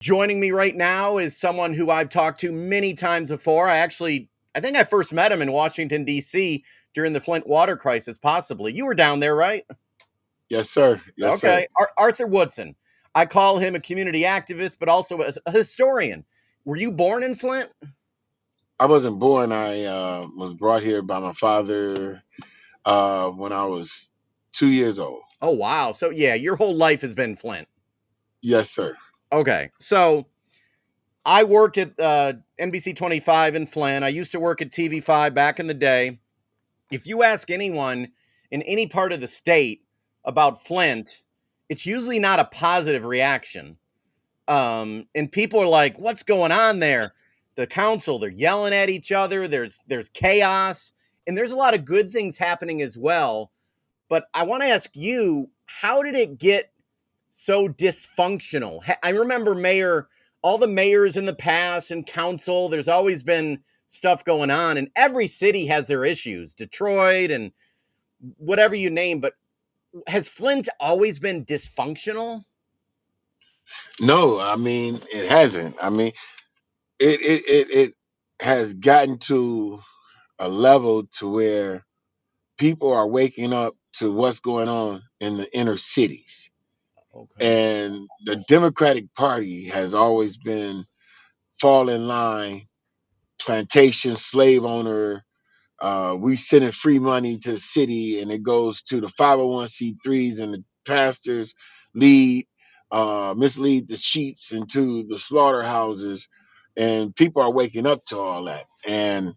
Joining me right now is someone who I've talked to many times before. I think I first met him in Washington, D.C. during the Flint water crisis, possibly. You were down there, right? Yes, sir. Yes, sir. Okay. Arthur Woodson. I call him a community activist, but also a historian. Were you born in Flint? I wasn't born. I was brought here by my father when I was 2 years old. Oh, wow. So, yeah, your whole life has been Flint. Yes, sir. Okay. So, I worked at NBC 25 in Flint. I used to work at TV5 back in the day. If you ask anyone in any part of the state about Flint, it's usually not a positive reaction. And people are like, "What's going on there?" The council, they're yelling at each other. There's chaos, and there's a lot of good things happening as well. But I want to ask you, how did it get so dysfunctional? I remember all the mayors in the past and council. There's always been stuff going on, and every city has their issues. Detroit and whatever you name, but has Flint always been dysfunctional? No, I mean it hasn't. I mean it has gotten to a level to where people are waking up to what's going on in the inner cities. Okay. And the Democratic Party has always been fall in line, plantation slave owner. We sending free money to the city, and it goes to the 501c3s, and the pastors lead, mislead the sheeps into the slaughterhouses, and people are waking up to all that, and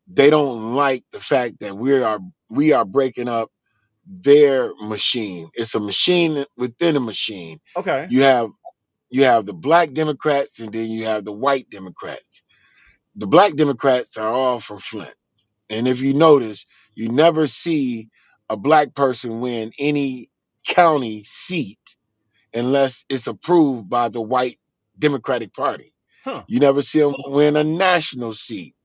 they don't like the fact that we are breaking up their machine. It's a machine within a machine. Okay. You have you have the black Democrats, and then you have the white Democrats. The black Democrats are all from Flint. And if you notice, you never see a black person win any county seat unless it's approved by the white Democratic Party. Huh. You never see them win a national seat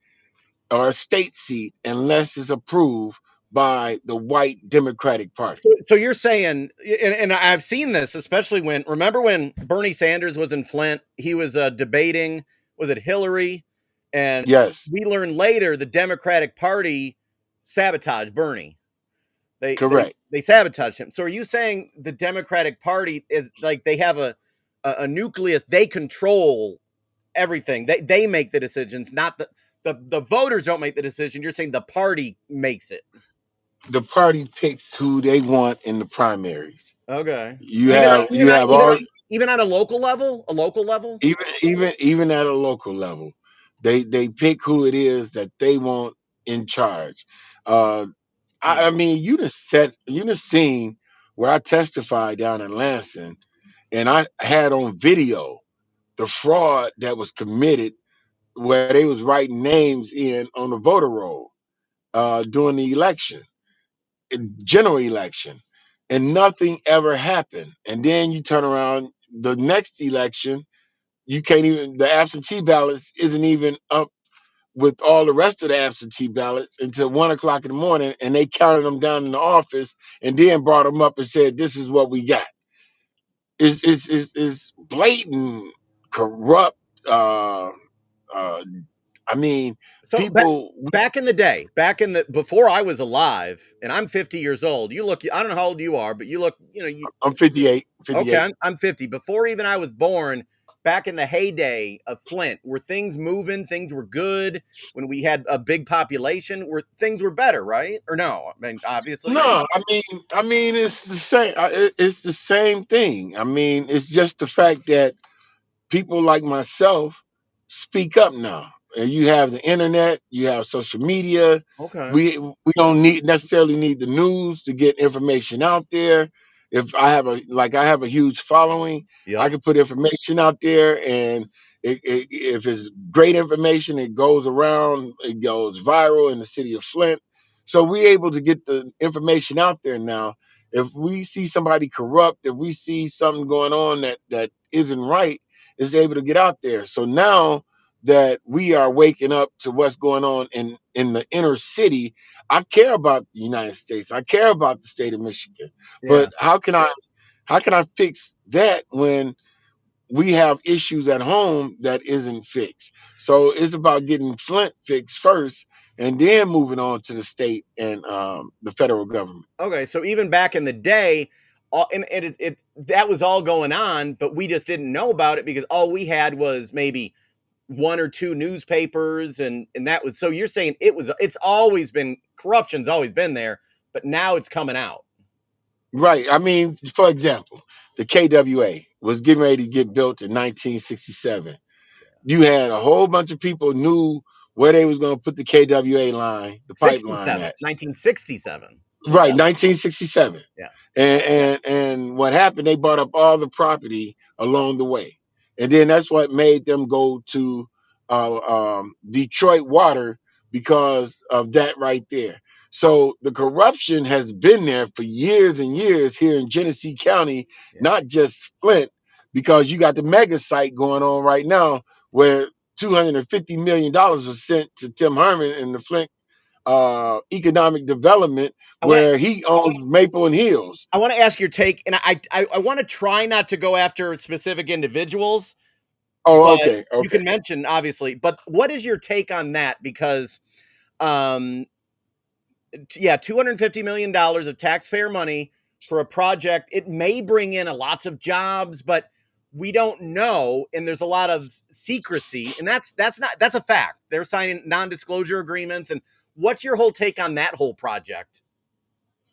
or a state seat unless it's approved by the white Democratic Party. So you're saying, and I've seen this, especially remember when Bernie Sanders was in Flint, he was debating, was it Hillary? And Yes, we learned later the Democratic Party sabotaged Bernie. correct. They sabotaged him. So are you saying the Democratic Party is like they have a nucleus? They control everything. They make the decisions, not the voters don't make the decision. You're saying the party makes it. The party picks who they want in the primaries. Okay. You have you have all Even on a local level, a local level. even at a local level, they pick who it is that they want in charge. Uh, Hmm. I mean, you done seen where I testified down in Lansing, and I had on video the fraud that was committed where they was writing names in on the voter roll during the election, general election, and nothing ever happened. And then you turn around the next election, you can't even the absentee ballots isn't even up with all the rest of the absentee ballots until 1 o'clock in the morning, and they counted them down in the office and then brought them up and said, "This is what we got." It's blatant corrupt. Uh, I mean, So people. back in the day, back in the before I was alive, and I'm 50 years old. You look, I don't know how old you are, but you look, you I'm 58, okay. 58. I'm 50. Before even I was born, back in the heyday of Flint, were things moving? Things were good when we had a big population. Where things were better, right? Or no? I mean, obviously. No, I mean, it's the same. It's the same thing. I mean, it's just the fact that people like myself speak up now. And you have the internet, you have social media. Okay. We don't necessarily need the news to get information out there. If I have a huge following, I Yep. can put information out there, and if it's great information, it goes around, it goes viral in the city of Flint. So we're able to get the information out there now. If we see somebody corrupt, if we see something going on that isn't right, is able to get out there. So now that we are waking up to what's going on in the inner city, I care about the United States. I care about the state of Michigan. Yeah. But how can I fix that when we have issues at home that isn't fixed. So it's about getting Flint fixed first, and then moving on to the state and the federal government. Okay, so even back in the day, and it that was all going on, but we just didn't know about it because all we had was maybe one or two newspapers, and that was, so you're saying it's always been, corruption's always been there, but now it's coming out. Right. I mean, for example, the KWA was getting ready to get built in 1967. You had a whole bunch of people knew where they was going to put the KWA line, the pipeline 67, at. 1967. Right, 1967. Yeah. And what happened? They bought up all the property along the way, and then that's what made them go to Detroit Water because of that right there. So the corruption has been there for years and years here in Genesee County, Yeah. not just Flint, because you got the mega site going on right now where $250 million was sent to Tim Herman and the Flint economic development I want to where he owns Maple and Hills. I want to ask your take, and I want to try not to go after specific individuals, Oh, but okay, you okay. can mention obviously. But what is your take on that? Because um, yeah, $250 million of taxpayer money for a project. It may bring in a lots of jobs, but we don't know, and there's a lot of secrecy, and that's a fact. They're signing non-disclosure agreements, and what's your whole take on that whole project?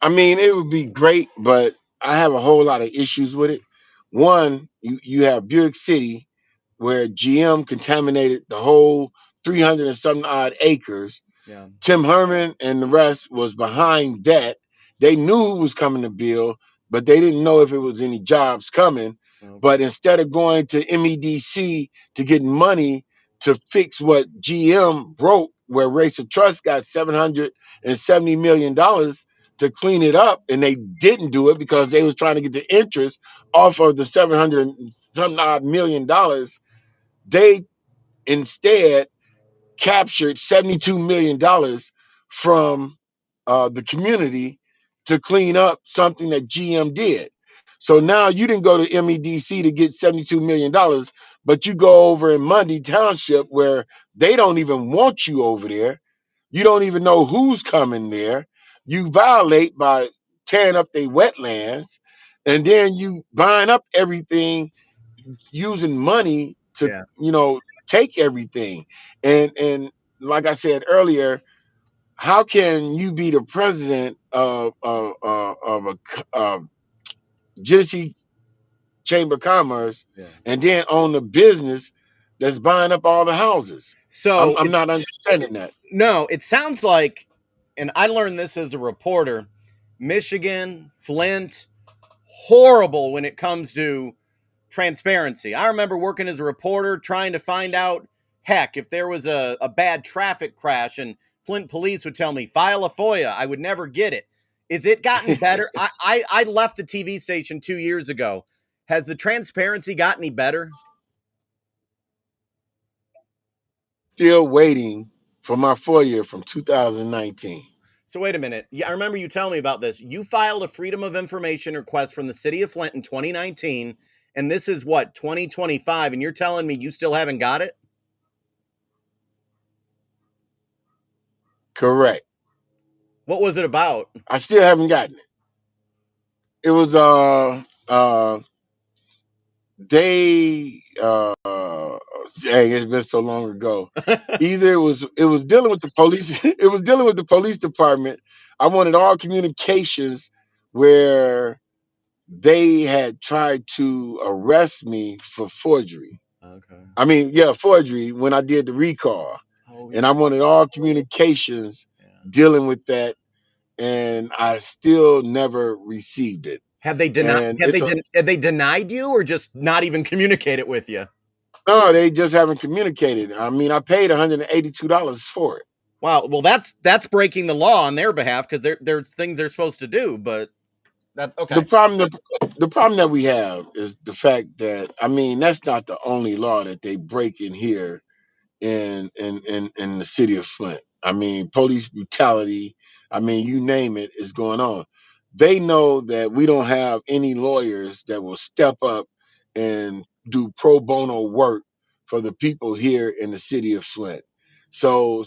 I mean, it would be great, but I have a whole lot of issues with it. One, you have Buick City where GM contaminated the whole 300 and something odd acres. Yeah. Tim Herman and the rest was behind that. They knew who was coming to build, but they didn't know if it was any jobs coming. Okay. But instead of going to MEDC to get money to fix what GM broke, where Race of Trust got $770 million to clean it up, and they didn't do it because they was trying to get the interest off of the 700 and some odd $1 million. They instead captured $72 million from the community to clean up something that GM did. So now you didn't go to MEDC to get $72 million, but you go over in Mundy Township where they don't even want you over there. You don't even know who's coming there. You violate by tearing up their wetlands, and then you buying up everything using money to, Yeah. take everything. And like I said earlier, how can you be the president of a Genesee Chamber of Commerce Yeah. and then own a business that's buying up all the houses? I'm So I'm not understanding that. no, it sounds like, and I learned this as a reporter, Michigan, Flint, horrible when it comes to transparency. I remember working as a reporter trying to find out, heck, if there was a bad traffic crash, and Flint police would tell me, file a FOIA. I would never get it. Is it gotten better? I left the TV station 2 years ago. Has the transparency got any better? Still waiting for my 4 year from 2019. So wait a minute. Yeah, I remember you telling me about this. You filed a Freedom of Information request from the city of Flint in 2019, and this is what, 2025, and you're telling me you still haven't got it? Correct. What was it about? I still haven't gotten it. It was they dang, it's been so long ago. Either it was dealing with the police, it was dealing with the police department. I wanted all communications where they had tried to arrest me for forgery. Okay. I mean, yeah, forgery when I did the recall. Oh And yeah. I wanted all communications Yeah. dealing with that, and I still never received it. Have they denied? And it's a Have they denied you, or just not even communicate it with you? no, they just haven't communicated. I mean, I paid $182 for it. Wow. Well, that's breaking the law on their behalf because there's things they're supposed to do. But that The okay. problem the problem that we have is the fact that, I mean, that's not the only law that they break in here in the city of Flint. I mean, police brutality, I mean, you name it is going on. They know that we don't have any lawyers that will step up and do pro bono work for the people here in the city of Flint. So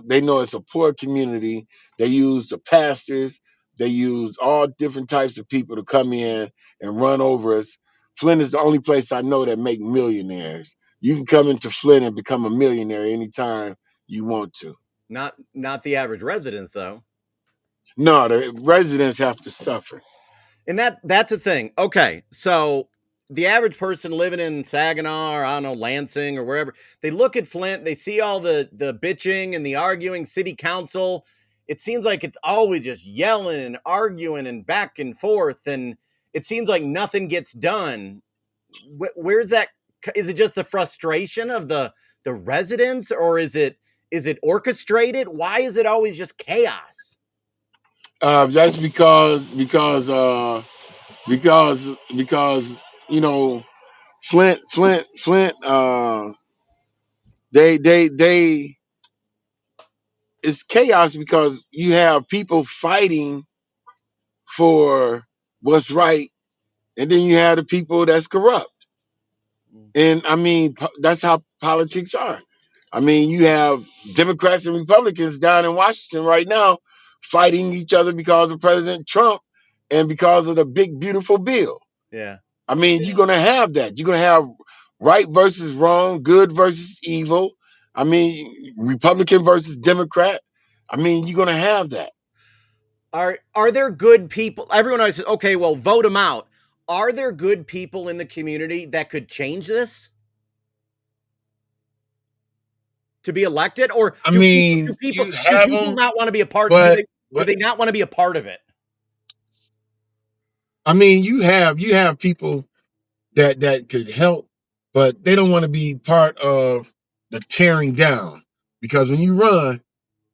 they know it's a poor community. They use the pastors, they use all different types of people to come in and run over us. Flint is the only place I know that make millionaires. You can come into Flint and become a millionaire anytime you want to. Not the average residents though. No, the residents have to suffer. And that's a thing. Okay, so the average person living in Saginaw or I don't know Lansing or wherever, they look at Flint, they see all the bitching and the arguing, city council. It seems like it's always just yelling and arguing and back and forth, and it seems like nothing gets done. Where's that? Is it just the frustration of the residents, or is it orchestrated? Why is it always just chaos? That's because you know Flint. They it's chaos because you have people fighting for what's right, and then you have the people that's corrupt. And I mean, that's how politics are. I mean, you have Democrats and Republicans down in Washington right now fighting each other because of President Trump and because of the big, beautiful bill. Yeah. I mean, you're going to have that. You're going to have right versus wrong, good versus evil. I mean, Republican versus Democrat. I mean, you're going to have that. Are there good people? Everyone always says, okay, well, vote them out. Are there good people in the community that could change this to be elected, or I do people mean, do people you do have people them, not want to be a part? Do but they not want to be a part of it? I mean, you have people that could help, but they don't want to be part of the tearing down. Because when you run,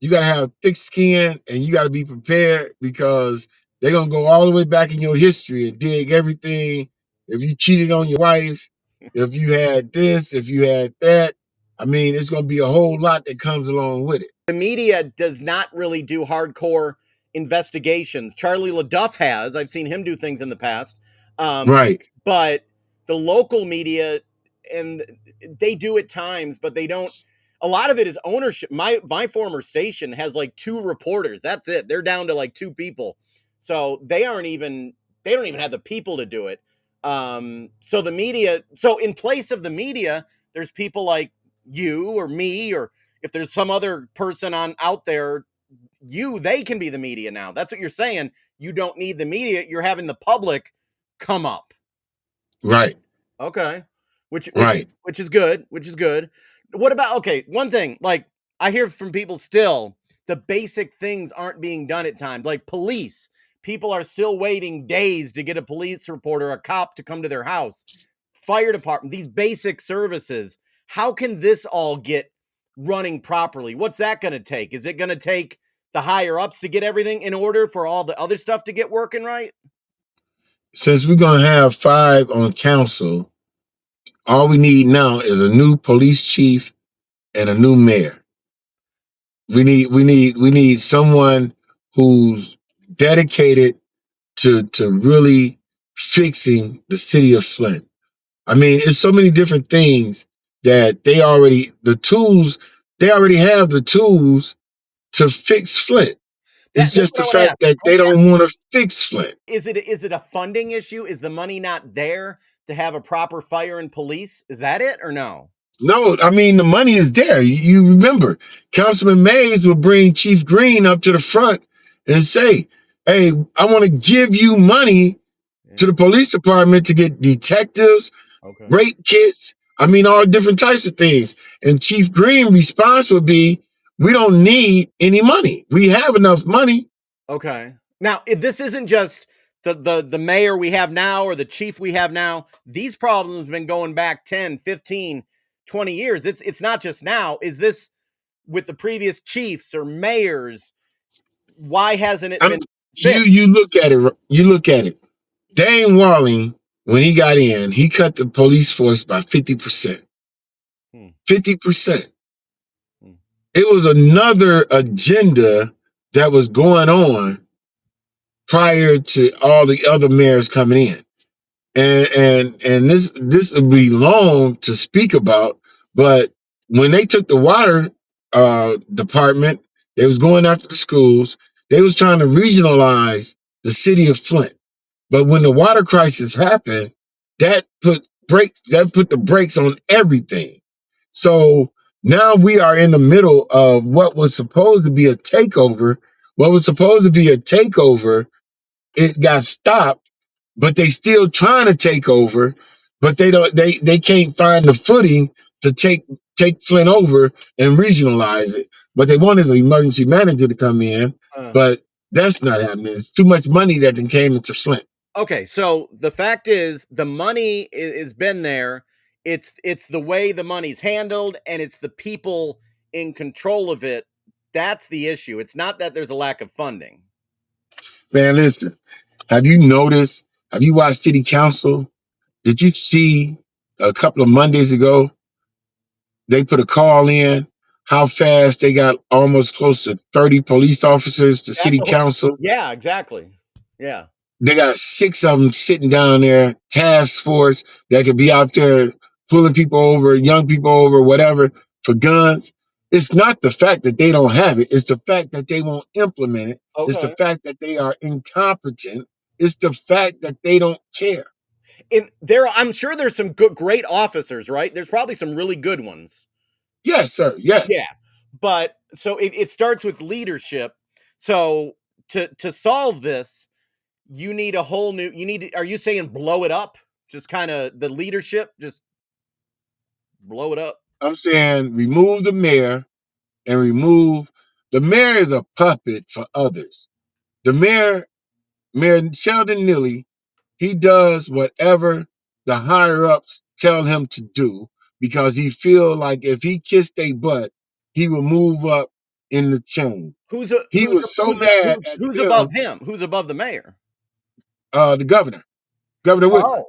you gotta have thick skin and you gotta be prepared because they're gonna go all the way back in your history and dig everything. If you cheated on your wife, if you had this, if you had that, I mean, it's gonna be a whole lot that comes along with it. The media does not really do hardcore investigations. Charlie LaDuff has. I've seen him do things in the past. Um, Right. but the local media, and they do at times, but they don't. A lot of it is ownership. My former station has like two reporters. That's it. They're down to like two people. So they don't even have the people to do it. So the media, so in place of the media, there's people like you or me, or if there's some other person on out there, they can be the media now. That's what you're saying. You don't need the media. You're having the public come up. Right. Okay. Right. Which is good, which is good. What about, okay, one thing, like I hear from people still, the basic things aren't being done at times. Like police, people are still waiting days to get a police report or a cop to come to their house. Fire department, these basic services. How can this all get running properly? What's that going to take? Is it going to take the higher ups to get everything in order for all the other stuff to get working right? Since we're gonna have 5 on council, all we need now is a new police chief and a new mayor. We need someone who's dedicated to really fixing the city of Flint. I mean, it's so many different things that they already have the tools to fix Flint. It's That's just what the I want to fact ask. that they don't want to fix Flint. Is it a funding issue? Is the money not there to have a proper fire and police? Is that it or no? No, I mean the money is there. You remember, Councilman Mays will bring Chief Green up to the front and say, "Hey, I want to give you money to Yeah. the police department to get detectives, Okay. rape kits. I mean, all different types of things." And Chief Green response would be, "We don't need any money. We have enough money." Okay. Now, if this isn't just the mayor we have now or the chief we have now, these problems have been going back 10, 15, 20 years. It's not just now. Is this with the previous chiefs or mayors? Why hasn't it I'm, been you fixed? you look at it. You look at it. Dane Walling, when he got in, he cut the police force by 50%. Hmm. 50%. Hmm. It was another agenda that was going on prior to all the other mayors coming in. and this would be long to speak about, but when they took the water department, they was going after the schools. They was trying to regionalize the city of Flint. But when the water crisis happened, that put the brakes on everything. So now we are in the middle of what was supposed to be a takeover. What was supposed to be a takeover, it got stopped, but they still trying to take over, but they can't find the footing to take Flint over and regionalize it. What they want is an emergency manager to come in, Uh, but that's not happening. It's too much money that then came into Flint. okay, so the fact is the money is been there. It's the way the money's handled, and it's the people in control of it. That's the issue. It's not that there's a lack of funding. Man, listen, have you noticed? Have you watched City Council? Did you see a couple of Mondays ago they put a call in? How fast they got almost close to 30 police officers to That's City a whole, Council. yeah, exactly. Yeah. They got 6 of them sitting down there, task force that could be out there pulling people over, young people over, whatever, for guns. It's not the fact that they don't have it. It's the fact that they won't implement it. It's the Okay. fact that they are incompetent. It's the fact that they don't care. And there, I'm sure there's some good, great officers, right? There's probably some really good ones. Yes, sir. Yeah. Yes. But so it starts with leadership. So to solve this, you need a whole new you need are you saying blow it up? Just kind of the leadership, just blow it up. I'm saying remove the mayor and remove the mayor is a puppet for others. The Mayor Sheldon Neely, he does whatever the higher ups tell him to do because he feel like if he kissed a butt, he will move up in the chain. He was so mad at Who's above them, him? Who's above the mayor? the governor, Governor Whitmer. Oh,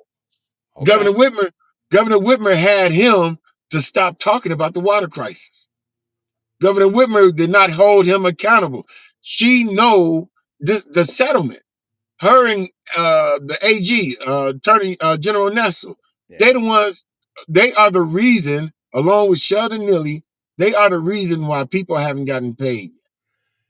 okay. Governor Whitmer, Governor Whitmer had him to stop talking about the water crisis. Governor Whitmer did not hold him accountable. She know the settlement. Her and the AG, Attorney General Nessel, Yeah. they the ones. They are the reason, along with Sheldon Neely, they are the reason why people haven't gotten paid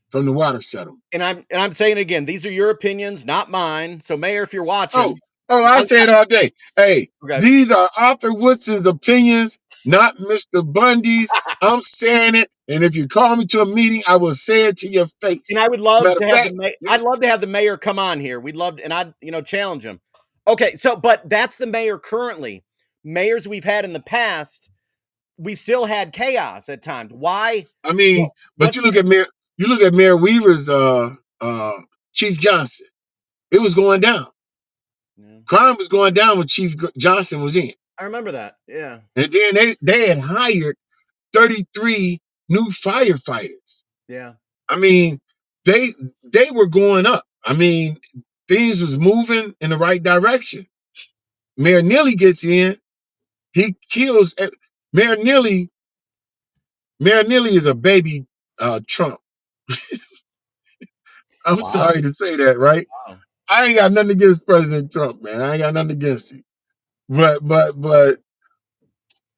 from the water settlement. And I'm saying again, these are your opinions, not mine. So mayor, if you're Oh, watching, oh, I one say it all day. Hey, okay. these are Arthur Woodson's opinions, not Mr. Bundy's. I'm saying it, and if you call me to a meeting, I will say it to your And face. I would love Matter to of have the fact, I'd love to have the mayor come on here. We'd love and I'd, challenge him. Okay, so but that's the mayor currently. Mayors we've had in the past, we still had chaos at times. Why? I mean, Well, but let's get You look at Mayor Weaver's uh Chief Johnson. It was going down. yeah, Crime was going down when Chief Johnson was in. I remember that. Yeah. And then they had hired 33 new firefighters. Yeah. I mean, they they were going up. I mean, things was moving in the right direction. Mayor Neely gets in, he kills Mayor Neely. Mayor Neely is a baby Trump. I'm Wow. sorry to say that, right? Wow. I ain't got nothing against President Trump, man. I ain't got nothing against him. But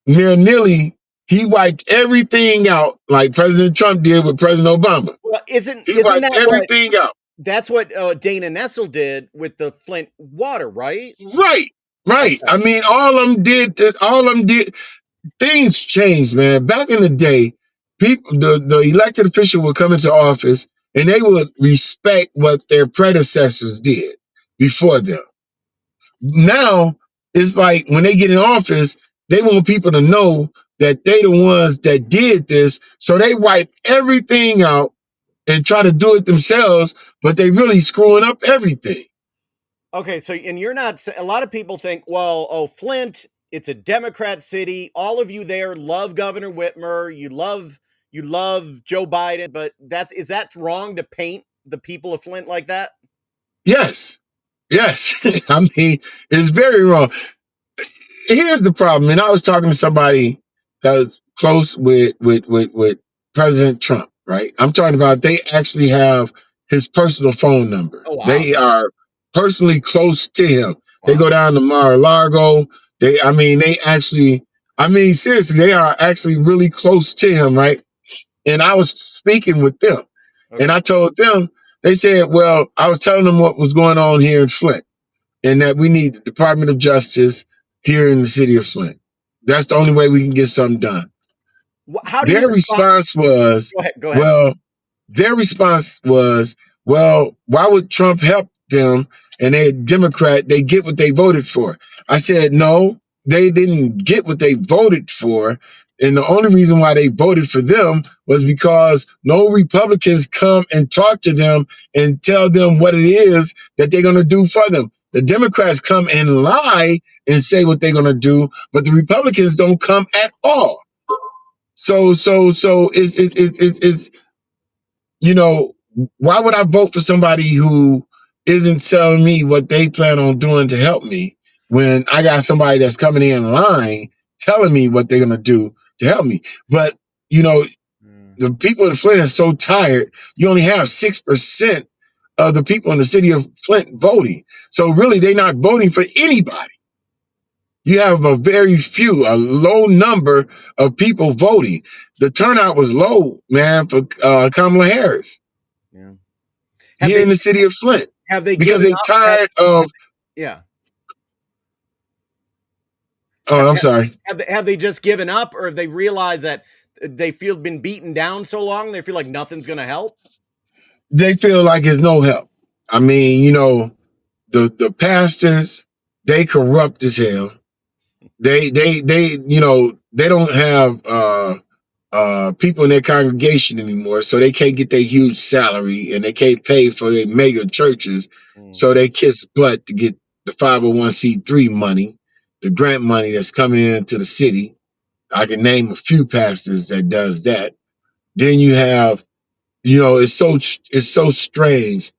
Mayor Neely, he wiped everything out like President Trump did with President Obama. Well, isn't He isn't wiped that what everything out. that's what Dana Nessel did with the Flint water, right? Right, right. Okay. I mean, all of them did. Things changed, man. Back in the day, people, the elected official would come into office and they would respect what their predecessors did before them. Now it's like when they get in office, they want people to know that they the ones that did this. So they wipe everything out and try to do it themselves, but they really screwing up everything. Okay, so and you're not a lot of people think, well, oh, Flint, it's a Democrat city. All of you there love Governor Whitmer. You love Joe Biden, but that's wrong to paint the people of Flint like that? Yes. Yes. I mean, it's very wrong. Here's the problem. And I was talking to somebody that was close with President Trump, right? I'm talking about they actually have his personal phone number. Oh wow. They are personally close to him. They go Wow. down to Mar-a-Lago. They actually, seriously, they are actually really close to him, right? And I was speaking with them, and Okay. I told them, they said, well, I was telling them what was going on here in Flint, and that we need the Department of Justice here in the city of Flint. That's the only way we can get something done. How do you Their respond? response was, Go ahead. Go ahead. well, their response was, well, why would Trump help them? And they're Democrat, they get what they voted for. I said, no, they didn't get what they voted for. And the only reason why they voted for them was because no Republicans come and talk to them and tell them what it is that they're going to do for them. The Democrats come and lie and say what they're going to do, but the Republicans don't come at all. So it's you know, why would I vote for somebody who isn't telling me what they plan on doing to help me when I got somebody that's coming in line telling me what they're gonna do to help me? But you know, Mm, the people in Flint are so tired. You only have 6% of the people in the city of Flint voting. So really, they're not voting for anybody. You have a very few, a low number of people voting. The turnout was low, man, for Kamala Harris yeah. Have here they in the city of Flint have they because given they up? tired of. Yeah. Oh, I'm sorry. Have they just given up, or have they realized that they feel been beaten down so long they feel like nothing's going to help? They feel like it's no help. I mean, the pastors, they corrupt as hell. They don't have people in their congregation anymore, so they can't get their huge salary and they can't pay for their mega churches, Mm, so they kiss butt to get the 501c3 money, the grant money that's coming into the city. I can name a few pastors that does that. Then you have, it's so strange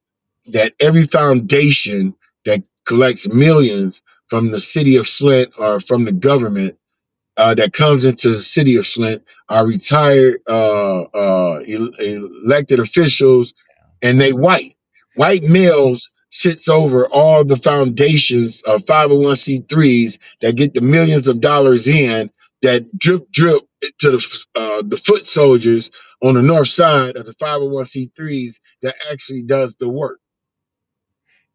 that every foundation that collects millions from the city of Flint or from the government that comes into the city of Flint are retired elected officials, and they white. White males sits over all the foundations of 501c3s that get the millions of dollars in that drip to the foot soldiers on the north side of the 501c3s that actually does the work.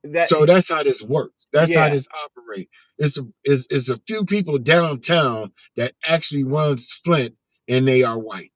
that So that's how this works. That's how yeah. this operates. It's a few people downtown that actually runs Flint, and they are white.